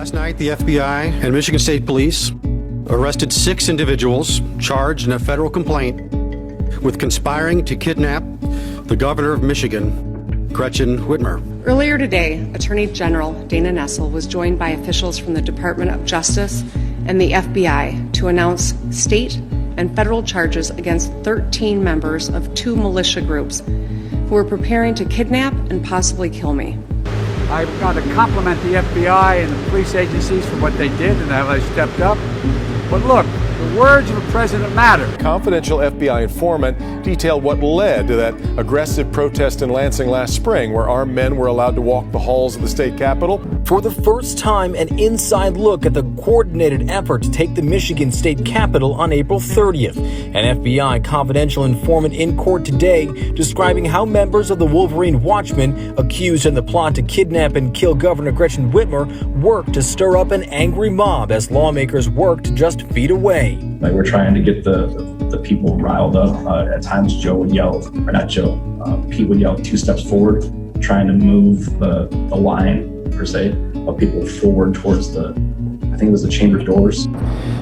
Last night, the FBI and Michigan State Police arrested 6 individuals charged in a federal complaint with conspiring to kidnap the governor of Michigan, Gretchen Whitmer. Earlier today, Attorney General Dana Nessel was joined by officials from the Department of Justice and the FBI to announce state and federal charges against 13 members of 2 militia groups who were preparing to kidnap and possibly kill me. I've got to compliment the FBI and the police agencies for what they did and how they stepped up. But look, the words of the president matter. Confidential FBI informant detailed what led to that aggressive protest in Lansing last spring, where armed men were allowed to walk the halls of the state capitol. For the first time, an inside look at the coordinated effort to take the Michigan state capitol on April 30th. An FBI confidential informant in court today describing how members of the Wolverine Watchmen, accused in the plot to kidnap and kill Governor Gretchen Whitmer, worked to stir up an angry mob as lawmakers worked just feet away. Like, we're trying to get the people riled up. At times, Joe would yell, or not Joe, Pete would yell 2 steps forward, trying to move the line, per se, of people forward towards I think it was the chamber doors.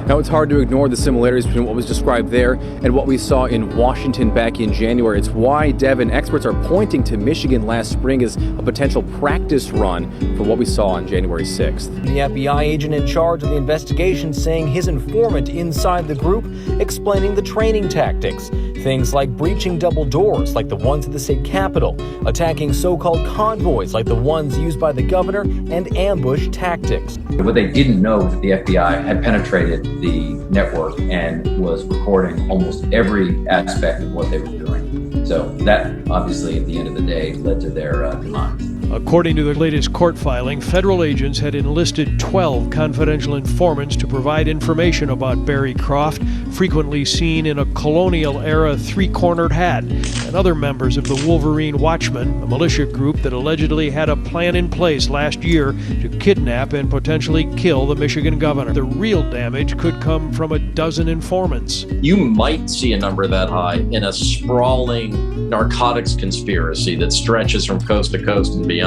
Now, it's hard to ignore the similarities between what was described there and what we saw in Washington back in January. It's why, Devin, experts are pointing to Michigan last spring as a potential practice run for what we saw on January 6th. The FBI agent in charge of the investigation saying his informant inside the group explaining the training tactics. Things like breaching double doors like the ones at the state capitol, attacking so-called convoys like the ones used by the governor, and ambush tactics. What they didn't know was that the FBI had penetrated the network and was recording almost every aspect of what they were doing. So that, obviously, at the end of the day, led to their demise. According to the latest court filing, federal agents had enlisted 12 confidential informants to provide information about Barry Croft, frequently seen in a colonial-era 3-cornered hat, and other members of the Wolverine Watchmen, a militia group that allegedly had a plan in place last year to kidnap and potentially kill the Michigan governor. The real damage could come from a dozen informants. You might see a number that high in a sprawling narcotics conspiracy that stretches from coast to coast and beyond.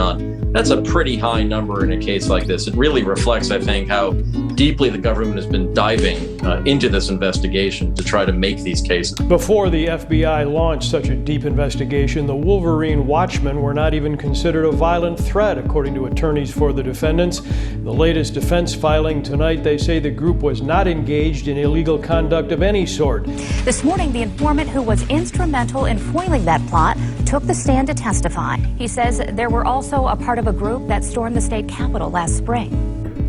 That's a pretty high number in a case like this. It really reflects, I think, how deeply the government has been diving into this investigation to try to make these cases. Before the FBI launched such a deep investigation, the Wolverine Watchmen were not even considered a violent threat, according to attorneys for the defendants. In the latest defense filing tonight, they say the group was not engaged in illegal conduct of any sort. This morning, the informant who was instrumental in foiling that plot took the stand to testify. He says there were also a part of a group that stormed the state capitol last spring.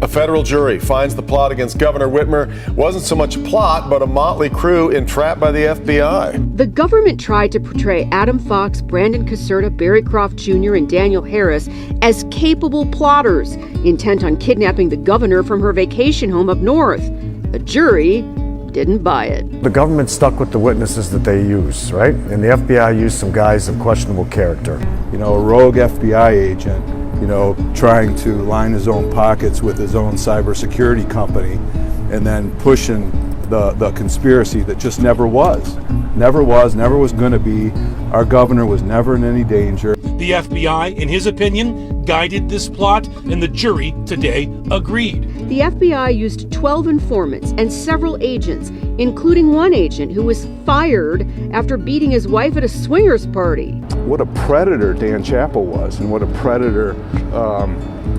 A federal jury finds the plot against Governor Whitmer wasn't so much a plot, but a motley crew entrapped by the FBI. The government tried to portray Adam Fox, Brandon Caserta, Barry Croft Jr., and Daniel Harris as capable plotters, intent on kidnapping the governor from her vacation home up north. The jury didn't buy it. The government stuck with the witnesses that they use, right? And the FBI used some guys of questionable character. You know, a rogue FBI agent, trying to line his own pockets with his own cybersecurity company, and then pushing the conspiracy that just never was going to be. Our governor was never in any danger. The FBI, in his opinion, guided this plot, and the jury today agreed. The FBI used 12 informants and several agents, including one agent who was fired after beating his wife at a swingers party. What a predator Dan Chappell was, and what a predator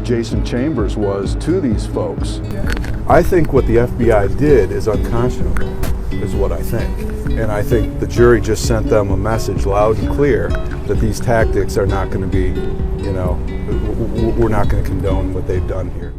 Jason Chambers was to these folks. I think what the FBI did is unconscionable, is what I think. And I think the jury just sent them a message loud and clear that these tactics are not going to be, we're not going to condone what they've done here.